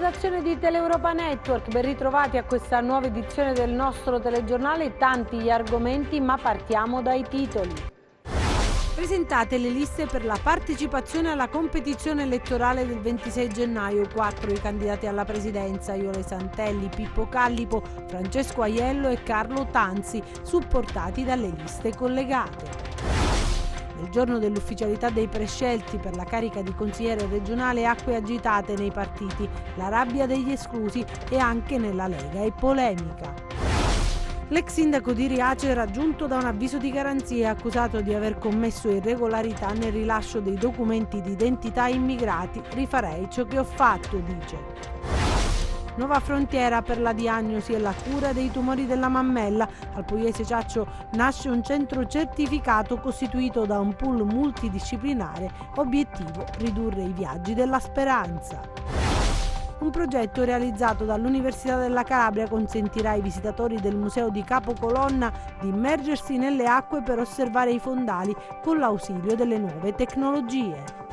redazione di Teleuropa Network, ben ritrovati a questa nuova edizione del nostro telegiornale. Tanti gli argomenti, ma partiamo dai titoli. Presentate le liste per la partecipazione alla competizione elettorale del 26 gennaio. 4 i candidati alla presidenza: Iole Santelli, Pippo Callipo, Francesco Aiello e Carlo Tanzi, supportati dalle liste collegate. Nel giorno dell'ufficialità dei prescelti per la carica di consigliere regionale, acque agitate nei partiti, la rabbia degli esclusi e anche nella Lega e polemica. L'ex sindaco di Riace è raggiunto da un avviso di garanzia, accusato di aver commesso irregolarità nel rilascio dei documenti di identità ai immigrati. Rifarei ciò che ho fatto, dice. Nuova frontiera per la diagnosi e la cura dei tumori della mammella. Al Pugliese Ciaccio nasce un centro certificato costituito da un pool multidisciplinare. Obiettivo: ridurre i viaggi della speranza. Un progetto realizzato dall'Università della Calabria consentirà ai visitatori del Museo di Capocolonna di immergersi nelle acque per osservare i fondali con l'ausilio delle nuove tecnologie.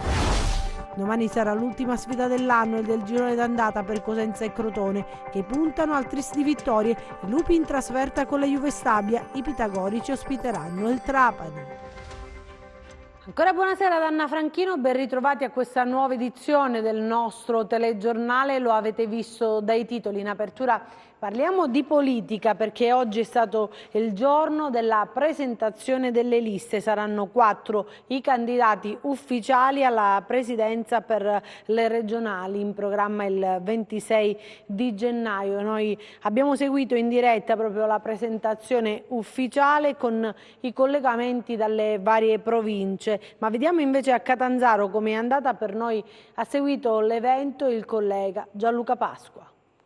Domani sarà l'ultima sfida dell'anno e del girone d'andata per Cosenza e Crotone, che puntano al tris di vittorie. I lupi in trasferta con la Juve Stabia, i pitagorici ospiteranno il Trapani. Ancora buonasera ad Anna Franchino, ben ritrovati a questa nuova edizione del nostro telegiornale. Lo avete visto dai titoli in apertura. Parliamo di politica perché oggi è stato il giorno della presentazione delle liste. Saranno 4 i candidati ufficiali alla presidenza per le regionali, in programma il 26 di gennaio. Noi abbiamo seguito in diretta proprio la presentazione ufficiale con i collegamenti dalle varie province. Ma vediamo invece a Catanzaro come è andata. Per noi ha seguito l'evento il collega Gianluca Pasqua.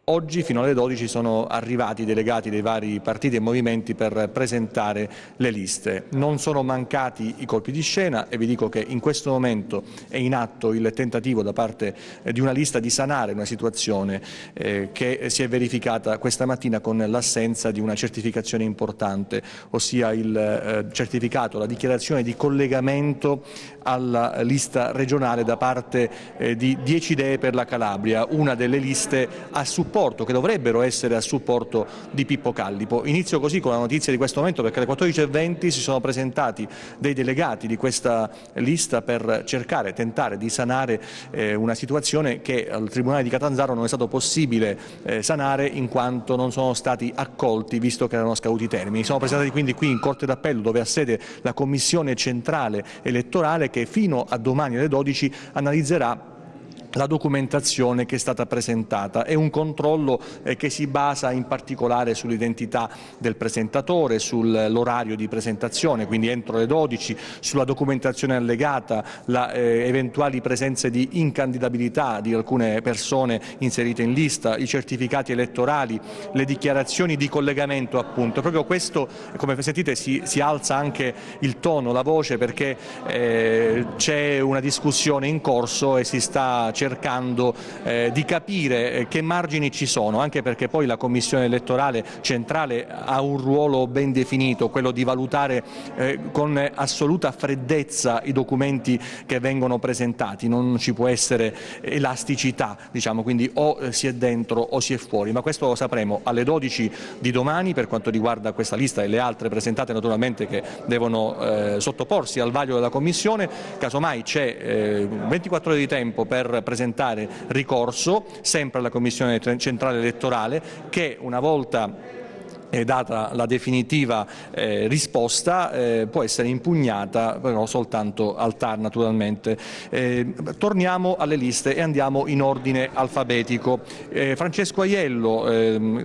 Oggi fino alle 12 sono arrivati i delegati dei vari partiti e movimenti per presentare le liste. Non sono mancati i colpi di scena e vi dico che in questo momento è in atto il tentativo da parte di una lista di sanare una situazione che si è verificata questa mattina con l'assenza di una certificazione importante, ossia il certificato, la dichiarazione di collegamento alla lista regionale da parte di 10 idee per la Calabria, una delle liste a supporto, che dovrebbero essere a supporto di Pippo Callipo. Inizio così con la notizia di questo momento perché alle 14:20 si sono presentati dei delegati di questa lista per tentare di sanare una situazione che al Tribunale di Catanzaro non è stato possibile sanare in quanto non sono stati accolti visto che erano scaduti i termini. Sono presentati quindi qui in Corte d'Appello, dove ha sede la Commissione Centrale Elettorale, che fino a domani alle 12 analizzerà la documentazione che è stata presentata. È un controllo che si basa in particolare sull'identità del presentatore, sull'orario di presentazione, quindi entro le 12, sulla documentazione allegata, eventuali presenze di incandidabilità di alcune persone inserite in lista, i certificati elettorali, le dichiarazioni di collegamento appunto. Proprio questo, come sentite, si alza anche il tono, la voce, perché c'è una discussione in corso e si sta cercando di capire che margini ci sono, anche perché poi la Commissione elettorale centrale ha un ruolo ben definito, quello di valutare con assoluta freddezza i documenti che vengono presentati. Non ci può essere elasticità, diciamo, quindi o si è dentro o si è fuori, ma questo lo sapremo alle 12 di domani per quanto riguarda questa lista e le altre presentate naturalmente, che devono sottoporsi al vaglio della Commissione. Casomai c'è 24 ore di tempo per presentare ricorso sempre alla Commissione Centrale Elettorale, che una volta data la definitiva risposta può essere impugnata, però soltanto al TAR naturalmente. Torniamo alle liste e andiamo in ordine alfabetico. Francesco Aiello,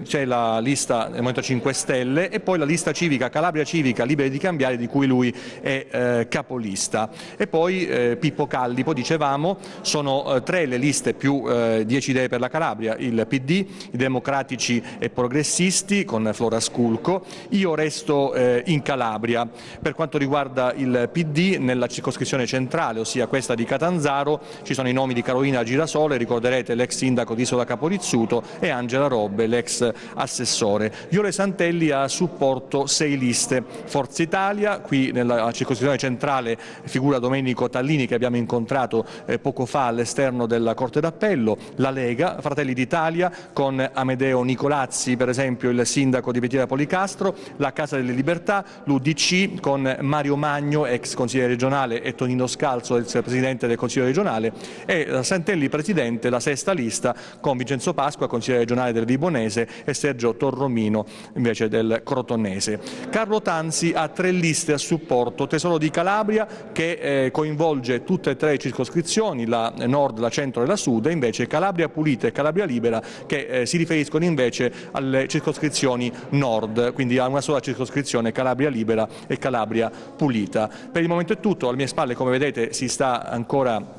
c'è la lista del Movimento 5 Stelle e poi la lista civica Calabria Civica Liberi di Cambiare, di cui lui è capolista. E poi Pippo Callipo, dicevamo. Sono 3 le liste più 10 idee per la Calabria: il PD, i Democratici e Progressisti con Flora Asculco. Io resto in Calabria. Per quanto riguarda il PD, nella circoscrizione centrale, ossia questa di Catanzaro, ci sono i nomi di Carolina Girasole, ricorderete l'ex sindaco di Isola Caporizzuto, e Angela Robbe, l'ex assessore. Iole Santelli ha a supporto 6 liste. Forza Italia, qui nella circoscrizione centrale figura Domenico Tallini, che abbiamo incontrato poco fa all'esterno della Corte d'Appello, la Lega, Fratelli d'Italia con Amedeo Nicolazzi, per esempio il sindaco di Bettina Policastro, la Casa delle Libertà, l'UDC con Mario Magno, ex consigliere regionale, e Tonino Scalzo, ex presidente del Consiglio regionale, e Santelli presidente, la sesta lista, con Vincenzo Pasqua, consigliere regionale del Vibonese, e Sergio Torromino invece del Crotonnese. Carlo Tanzi ha 3 liste a supporto: Tesoro di Calabria, che coinvolge tutte e 3 le circoscrizioni, la nord, la centro e la sud, e invece Calabria Pulita e Calabria Libera, che si riferiscono invece alle circoscrizioni nord, quindi a una sola circoscrizione, Calabria Libera e Calabria Pulita. Per il momento è tutto. Alle mie spalle, come vedete, si sta ancora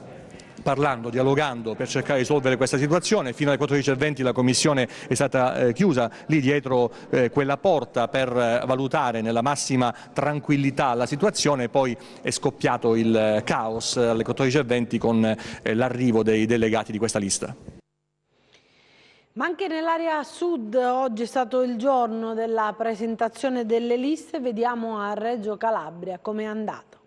parlando, dialogando per cercare di risolvere questa situazione. Fino alle 14:20 la commissione è stata chiusa lì dietro quella porta per valutare nella massima tranquillità la situazione, poi è scoppiato il caos alle 14:20 con l'arrivo dei delegati di questa lista. Ma anche nell'area sud oggi è stato il giorno della presentazione delle liste. Vediamo a Reggio Calabria come è andato.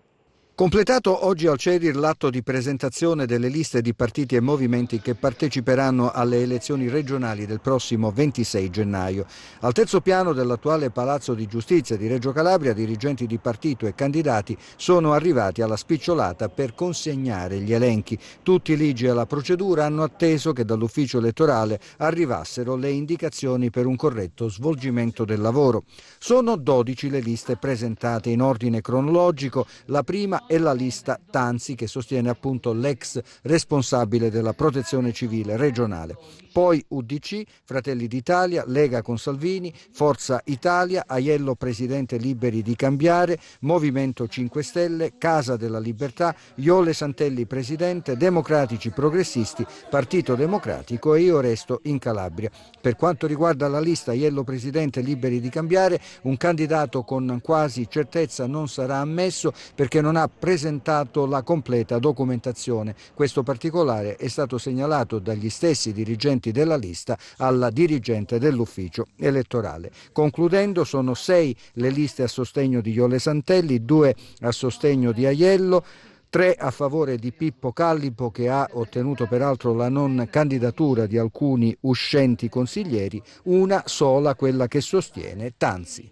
Completato oggi al CEDIR l'atto di presentazione delle liste di partiti e movimenti che parteciperanno alle elezioni regionali del prossimo 26 gennaio. Al terzo piano dell'attuale Palazzo di Giustizia di Reggio Calabria, dirigenti di partito e candidati sono arrivati alla spicciolata per consegnare gli elenchi. Tutti ligi alla procedura hanno atteso che dall'ufficio elettorale arrivassero le indicazioni per un corretto svolgimento del lavoro. Sono 12 le liste presentate in ordine cronologico. La prima è la lista Tanzi, che sostiene appunto l'ex responsabile della protezione civile regionale. Poi UDC, Fratelli d'Italia, Lega con Salvini, Forza Italia, Aiello presidente Liberi di Cambiare, Movimento 5 Stelle, Casa della Libertà, Iole Santelli presidente, Democratici Progressisti, Partito Democratico, e io resto in Calabria. Per quanto riguarda la lista Aiello presidente Liberi di Cambiare, un candidato con quasi certezza non sarà ammesso perché non ha presentato la completa documentazione. Questo particolare è stato segnalato dagli stessi dirigenti della lista alla dirigente dell'ufficio elettorale. Concludendo, sono 6 le liste a sostegno di Iole Santelli, 2 a sostegno di Aiello, 3 a favore di Pippo Callipo, che ha ottenuto peraltro la non candidatura di alcuni uscenti consiglieri, una sola quella che sostiene Tanzi.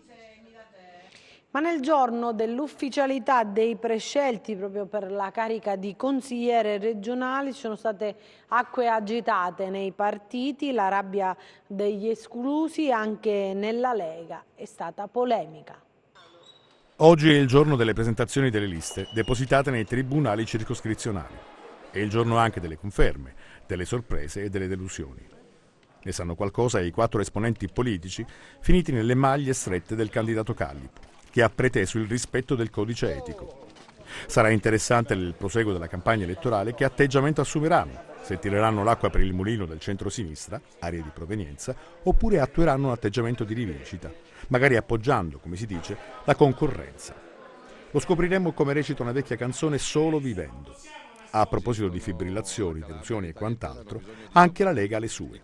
Ma nel giorno dell'ufficialità dei prescelti proprio per la carica di consigliere regionale ci sono state acque agitate nei partiti, la rabbia degli esclusi anche nella Lega è stata polemica. Oggi è il giorno delle presentazioni delle liste depositate nei tribunali circoscrizionali. È il giorno anche delle conferme, delle sorprese e delle delusioni. Ne sanno qualcosa i 4 esponenti politici finiti nelle maglie strette del candidato Callipo, che ha preteso il rispetto del codice etico. Sarà interessante nel proseguo della campagna elettorale che atteggiamento assumeranno, se tireranno l'acqua per il mulino del centro-sinistra, area di provenienza, oppure attueranno un atteggiamento di rivincita, magari appoggiando, come si dice, la concorrenza. Lo scopriremo, come recita una vecchia canzone, solo vivendo. A proposito di fibrillazioni, delusioni e quant'altro, anche la Lega ha le sue.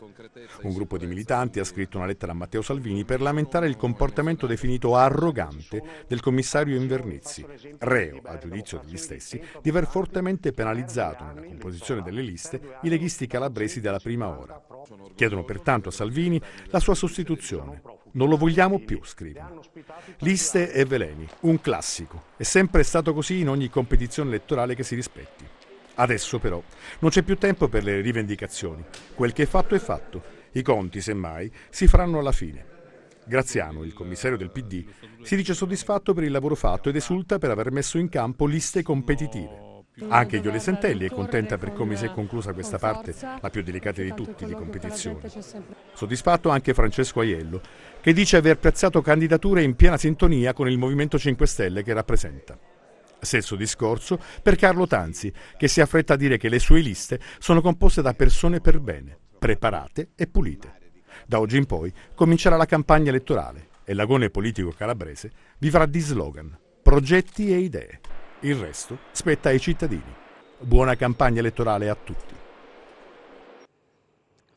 Un gruppo di militanti ha scritto una lettera a Matteo Salvini per lamentare il comportamento definito arrogante del commissario Invernizzi, reo, a giudizio degli stessi, di aver fortemente penalizzato nella composizione delle liste i leghisti calabresi della prima ora. Chiedono pertanto a Salvini la sua sostituzione. Non lo vogliamo più, scrivono. Liste e veleni, un classico. È sempre stato così in ogni competizione elettorale che si rispetti. Adesso però non c'è più tempo per le rivendicazioni. Quel che è fatto. I conti, semmai, si faranno alla fine. Graziano, il commissario del PD, si dice soddisfatto per il lavoro fatto ed esulta per aver messo in campo liste competitive. Anche Iole Santelli è contenta per come si è conclusa questa parte, la più delicata di tutti, di competizione. Soddisfatto anche Francesco Aiello, che dice aver piazzato candidature in piena sintonia con il Movimento 5 Stelle che rappresenta. Stesso discorso per Carlo Tanzi, che si affretta a dire che le sue liste sono composte da persone per bene, preparate e pulite. Da oggi in poi comincerà la campagna elettorale e l'agone politico calabrese vivrà di slogan, progetti e idee. Il resto spetta ai cittadini. Buona campagna elettorale a tutti.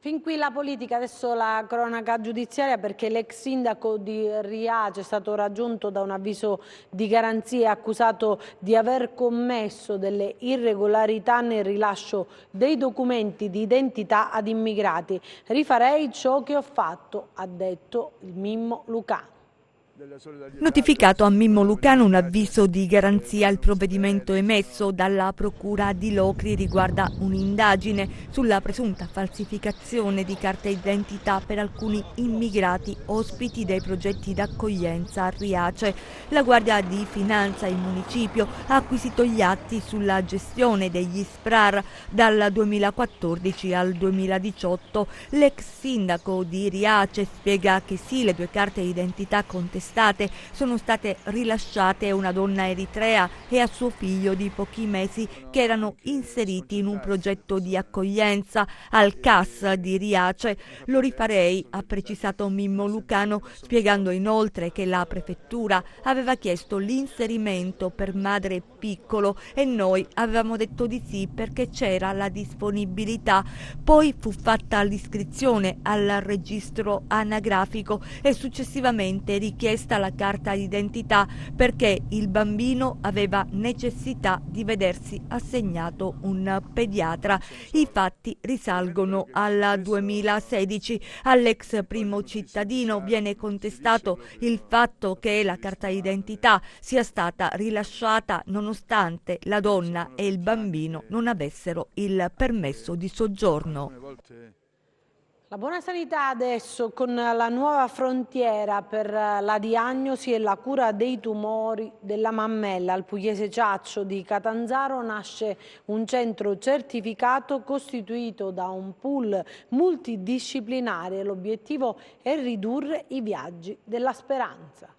Fin qui la politica, adesso la cronaca giudiziaria, perché l'ex sindaco di Riace è stato raggiunto da un avviso di garanzia e accusato di aver commesso delle irregolarità nel rilascio dei documenti di identità ad immigrati. Rifarei ciò che ho fatto, ha detto il Mimmo Lucano. Notificato a Mimmo Lucano un avviso di garanzia, il provvedimento emesso dalla Procura di Locri riguarda un'indagine sulla presunta falsificazione di carte d'identità per alcuni immigrati ospiti dei progetti d'accoglienza a Riace. La Guardia di Finanza e il municipio ha acquisito gli atti sulla gestione degli SPRAR dal 2014 al 2018. L'ex sindaco di Riace spiega che sì, le 2 carte d'identità contestate sono state rilasciate a una donna eritrea e a suo figlio di pochi mesi che erano inseriti in un progetto di accoglienza al CAS di Riace. Lo rifarei, ha precisato Mimmo Lucano, spiegando inoltre che la prefettura aveva chiesto l'inserimento per madre piccolo e noi avevamo detto di sì perché c'era la disponibilità. Poi fu fatta l'iscrizione al registro anagrafico e successivamente richiesta la carta d'identità perché il bambino aveva necessità di vedersi assegnato un pediatra. I fatti risalgono al 2016. All'ex primo cittadino viene contestato il fatto che la carta d'identità sia stata rilasciata nonostante la donna e il bambino non avessero il permesso di soggiorno. La buona sanità adesso con la nuova frontiera per la diagnosi e la cura dei tumori della mammella. Al Pugliese Ciaccio di Catanzaro nasce un centro certificato costituito da un pool multidisciplinare. L'obiettivo è ridurre i viaggi della speranza.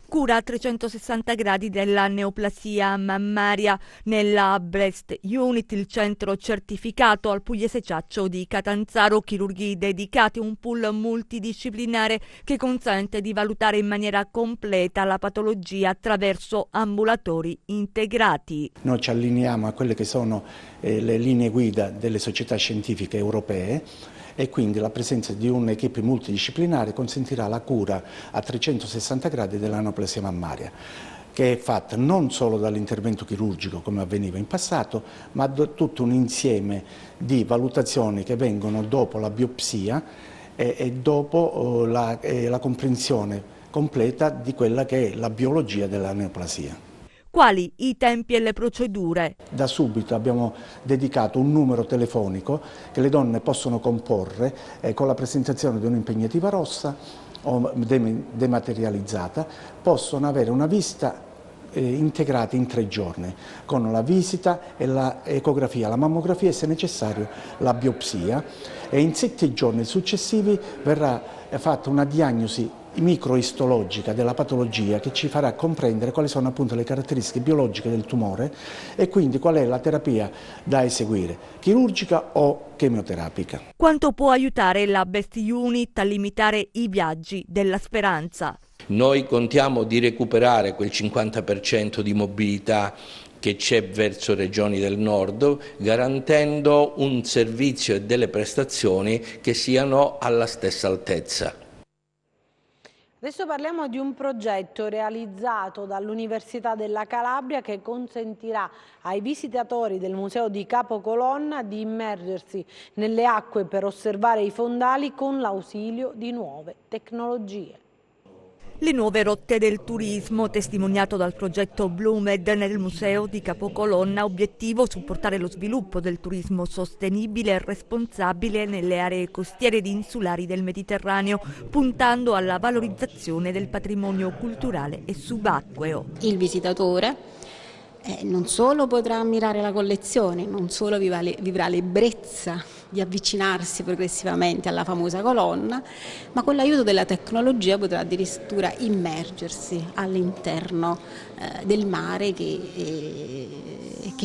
Cura a 360 gradi della neoplasia mammaria nella Breast Unit, il centro certificato al Pugliese Ciaccio di Catanzaro, chirurghi dedicati, un pool multidisciplinare che consente di valutare in maniera completa la patologia attraverso ambulatori integrati. Noi ci allineiamo a quelle che sono le linee guida delle società scientifiche europee e quindi la presenza di un'equipe multidisciplinare consentirà la cura a 360 gradi della neoplasia mammaria, che è fatta non solo dall'intervento chirurgico come avveniva in passato, ma da tutto un insieme di valutazioni che vengono dopo la biopsia e dopo la comprensione completa di quella che è la biologia della neoplasia. Quali i tempi e le procedure? Da subito abbiamo dedicato un numero telefonico che le donne possono comporre con la presentazione di un'impegnativa rossa o dematerializzata, possono avere una visita integrata in 3 giorni, con la visita e l'ecografia, la mammografia e se necessario la biopsia, e in 7 giorni successivi verrà fatta una diagnosi microistologica della patologia che ci farà comprendere quali sono appunto le caratteristiche biologiche del tumore e quindi qual è la terapia da eseguire, chirurgica o chemioterapica. Quanto può aiutare la Breast Unit a limitare i viaggi della speranza? Noi contiamo di recuperare quel 50% di mobilità che c'è verso regioni del nord, garantendo un servizio e delle prestazioni che siano alla stessa altezza. Adesso parliamo di un progetto realizzato dall'Università della Calabria che consentirà ai visitatori del Museo di Capocolonna di immergersi nelle acque per osservare i fondali con l'ausilio di nuove tecnologie. Le nuove rotte del turismo, testimoniato dal progetto Bloomed nel Museo di Capocolonna, obiettivo supportare lo sviluppo del turismo sostenibile e responsabile nelle aree costiere ed insulari del Mediterraneo, puntando alla valorizzazione del patrimonio culturale e subacqueo. Il visitatore non solo potrà ammirare la collezione, non solo vivrà l'ebbrezza di avvicinarsi progressivamente alla famosa colonna, ma con l'aiuto della tecnologia potrà addirittura immergersi all'interno del mare che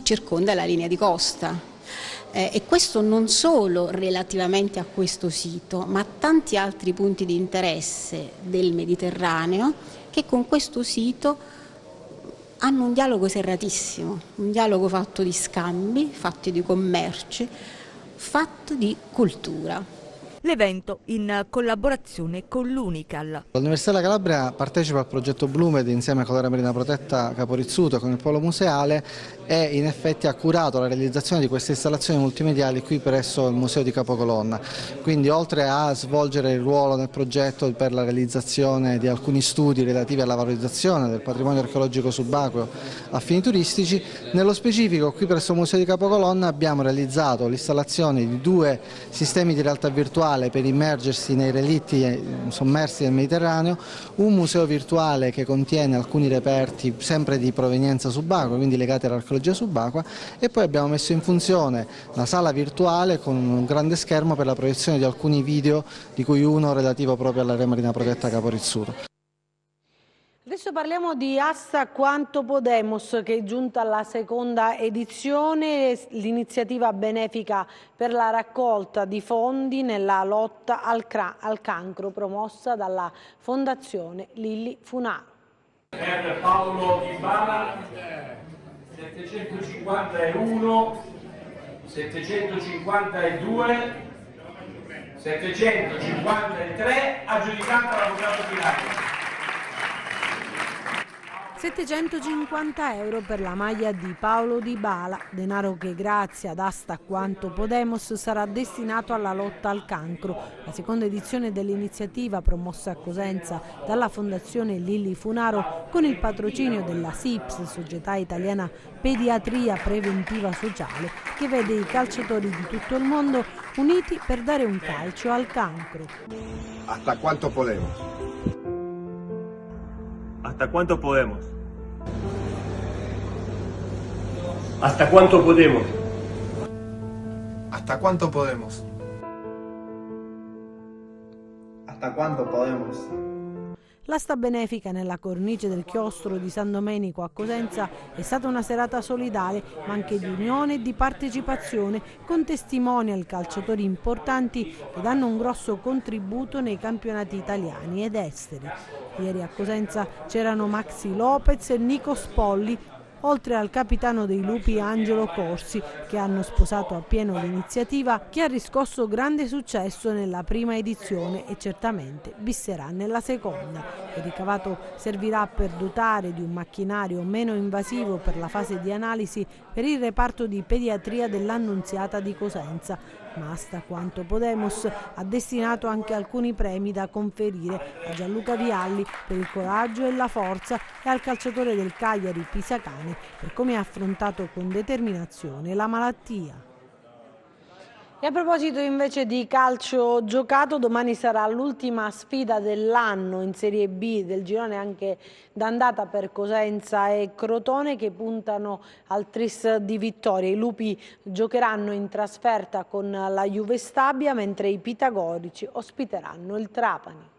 circonda la linea di costa. E questo non solo relativamente a questo sito, ma a tanti altri punti di interesse del Mediterraneo che con questo sito hanno un dialogo serratissimo, un dialogo fatto di scambi, fatto di commerci, fatto di cultura. L'evento in collaborazione con l'Unical. L'Università della Calabria partecipa al progetto Blumed insieme con l'area marina protetta Capo Rizzuto e con il polo museale e in effetti ha curato la realizzazione di queste installazioni multimediali qui presso il Museo di Capocolonna. Quindi oltre a svolgere il ruolo nel progetto per la realizzazione di alcuni studi relativi alla valorizzazione del patrimonio archeologico subacqueo a fini turistici, nello specifico qui presso il Museo di Capocolonna abbiamo realizzato l'installazione di 2 sistemi di realtà virtuale per immergersi nei relitti sommersi del Mediterraneo, un museo virtuale che contiene alcuni reperti sempre di provenienza subacquea, quindi legati all'archeologia subacquea, e poi abbiamo messo in funzione la sala virtuale con un grande schermo per la proiezione di alcuni video, di cui uno relativo proprio all'area marina protetta Capo Rizzuto. Adesso parliamo di Hasta Quanto Podemos, che è giunta alla seconda edizione, l'iniziativa benefica per la raccolta di fondi nella lotta al cancro promossa dalla Fondazione Lilli Funaro. Per Paolo Di Bala 751, 752, 753, aggiudicata all'avvocato Pilato. 750 euro per la maglia di Paolo Di Bala, denaro che grazie ad Hasta Quanto Podemos sarà destinato alla lotta al cancro. La seconda edizione dell'iniziativa, promossa a Cosenza dalla Fondazione Lilli Funaro con il patrocinio della SIPS, Società Italiana Pediatria Preventiva Sociale, che vede i calciatori di tutto il mondo uniti per dare un calcio al cancro. Hasta Quanto Podemos. ¿Hasta cuánto podemos? ¿Hasta cuánto podemos? ¿Hasta cuánto podemos? ¿Hasta cuánto podemos? L'asta benefica nella cornice del chiostro di San Domenico a Cosenza è stata una serata solidale, ma anche di unione e di partecipazione, con testimonial calciatori importanti che danno un grosso contributo nei campionati italiani ed esteri. Ieri a Cosenza c'erano Maxi Lopez e Nico Spolli, oltre al capitano dei Lupi Angelo Corsi, che hanno sposato appieno l'iniziativa che ha riscosso grande successo nella prima edizione e certamente bisserà nella seconda. Il ricavato servirà per dotare di un macchinario meno invasivo per la fase di analisi per il reparto di pediatria dell'Annunziata di Cosenza. Ma Hasta Quanto Podemos ha destinato anche alcuni premi da conferire a Gianluca Vialli per il coraggio e la forza e al calciatore del Cagliari Pisacane per come ha affrontato con determinazione la malattia. E a proposito invece di calcio giocato, domani sarà l'ultima sfida dell'anno in Serie B del girone anche d'andata per Cosenza e Crotone, che puntano al tris di vittoria. I Lupi giocheranno in trasferta con la Juve Stabia, mentre i pitagorici ospiteranno il Trapani.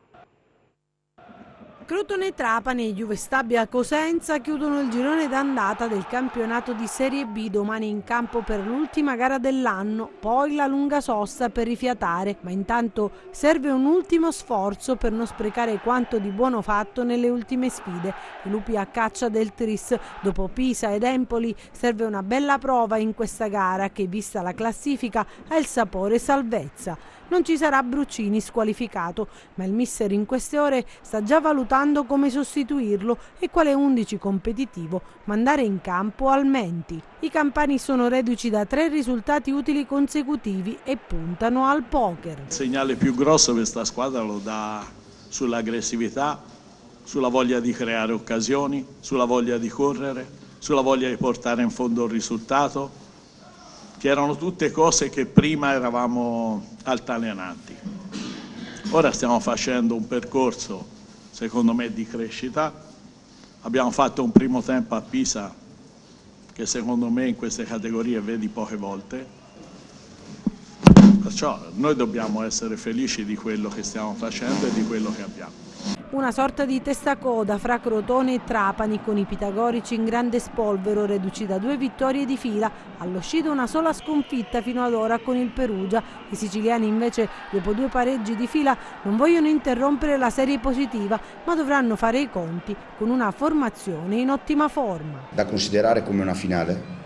Crotone Trapani e Juve Stabia Cosenza chiudono il girone d'andata del campionato di Serie B, domani in campo per l'ultima gara dell'anno, poi la lunga sosta per rifiatare, ma intanto serve un ultimo sforzo per non sprecare quanto di buono fatto nelle ultime sfide. I Lupi a caccia del tris, dopo Pisa ed Empoli serve una bella prova in questa gara che, vista la classifica, ha il sapore salvezza. Non ci sarà Bruccini squalificato, ma il mister in queste ore sta già valutando come sostituirlo e quale 11 competitivo mandare in campo al Menti. I campani sono reduci da 3 risultati utili consecutivi e puntano al poker. Il segnale più grosso questa squadra lo dà sull'aggressività, sulla voglia di creare occasioni, sulla voglia di correre, sulla voglia di portare in fondo il risultato, che erano tutte cose che prima eravamo altalenanti. Ora stiamo facendo un percorso, secondo me, di crescita. Abbiamo fatto un primo tempo a Pisa che secondo me in queste categorie vedi poche volte. Perciò noi dobbiamo essere felici di quello che stiamo facendo e di quello che abbiamo. Una sorta di testacoda fra Crotone e Trapani, con i pitagorici in grande spolvero, reduci da 2 vittorie di fila, all'uscita una sola sconfitta fino ad ora con il Perugia. I siciliani invece, dopo 2 pareggi di fila, non vogliono interrompere la serie positiva, ma dovranno fare i conti con una formazione in ottima forma. Da considerare come una finale,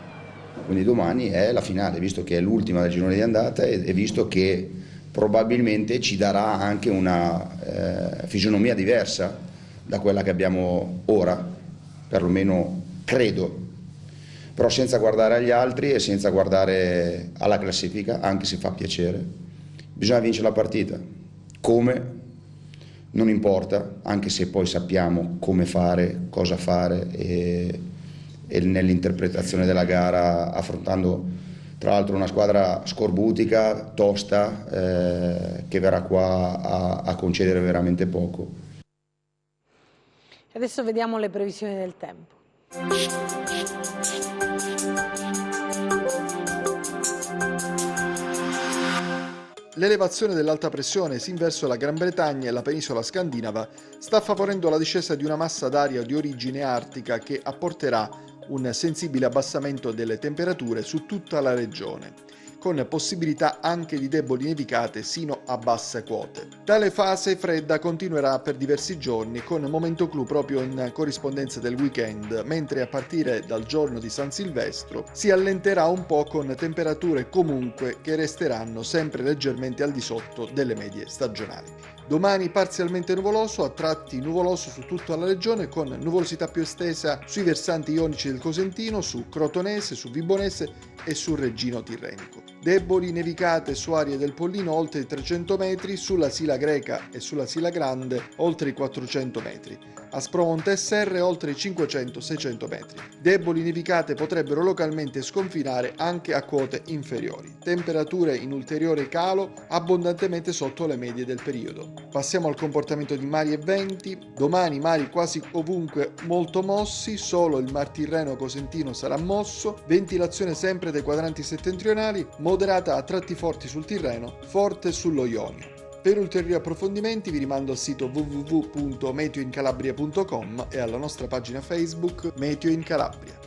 quindi domani è la finale, visto che è l'ultima del girone di andata e visto che probabilmente ci darà anche una fisionomia diversa da quella che abbiamo ora, perlomeno credo, però senza guardare agli altri e senza guardare alla classifica, anche se fa piacere. Bisogna vincere la partita. Come? Non importa, anche se poi sappiamo come fare, cosa fare e nell'interpretazione della gara, affrontando tra l'altro una squadra scorbutica, tosta, che verrà qua a concedere veramente poco. Adesso vediamo le previsioni del tempo. L'elevazione dell'alta pressione sin verso la Gran Bretagna e la penisola scandinava sta favorendo la discesa di una massa d'aria di origine artica che apporterà un sensibile abbassamento delle temperature su tutta la regione, con possibilità anche di deboli nevicate sino a basse quote. Tale fase fredda continuerà per diversi giorni, con momento clou proprio in corrispondenza del weekend, mentre a partire dal giorno di San Silvestro si allenterà un po' con temperature comunque che resteranno sempre leggermente al di sotto delle medie stagionali. Domani parzialmente nuvoloso, a tratti nuvoloso su tutta la regione, con nuvolosità più estesa sui versanti ionici del Cosentino, su Crotonese, su Vibonese e sul Reggino Tirrenico. Deboli nevicate su aree del Pollino oltre i 300 metri, sulla Sila Greca e sulla Sila Grande oltre i 400 metri. Aspromonte e Serre oltre i 500-600 metri. Deboli nevicate potrebbero localmente sconfinare anche a quote inferiori. Temperature in ulteriore calo, abbondantemente sotto le medie del periodo. Passiamo al comportamento di mari e venti. Domani mari quasi ovunque molto mossi, solo il Mar Tirreno Cosentino sarà mosso, ventilazione sempre dai quadranti settentrionali, moderata a tratti forti sul Tirreno, forte sullo Ionio. Per ulteriori approfondimenti vi rimando al sito www.meteoincalabria.com e alla nostra pagina Facebook Meteo in Calabria.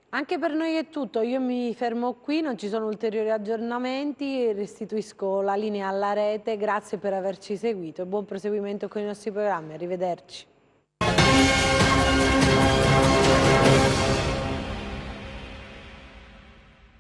Anche per noi è tutto, io mi fermo qui, non ci sono ulteriori aggiornamenti, restituisco la linea alla rete, grazie per averci seguito e buon proseguimento con i nostri programmi, arrivederci.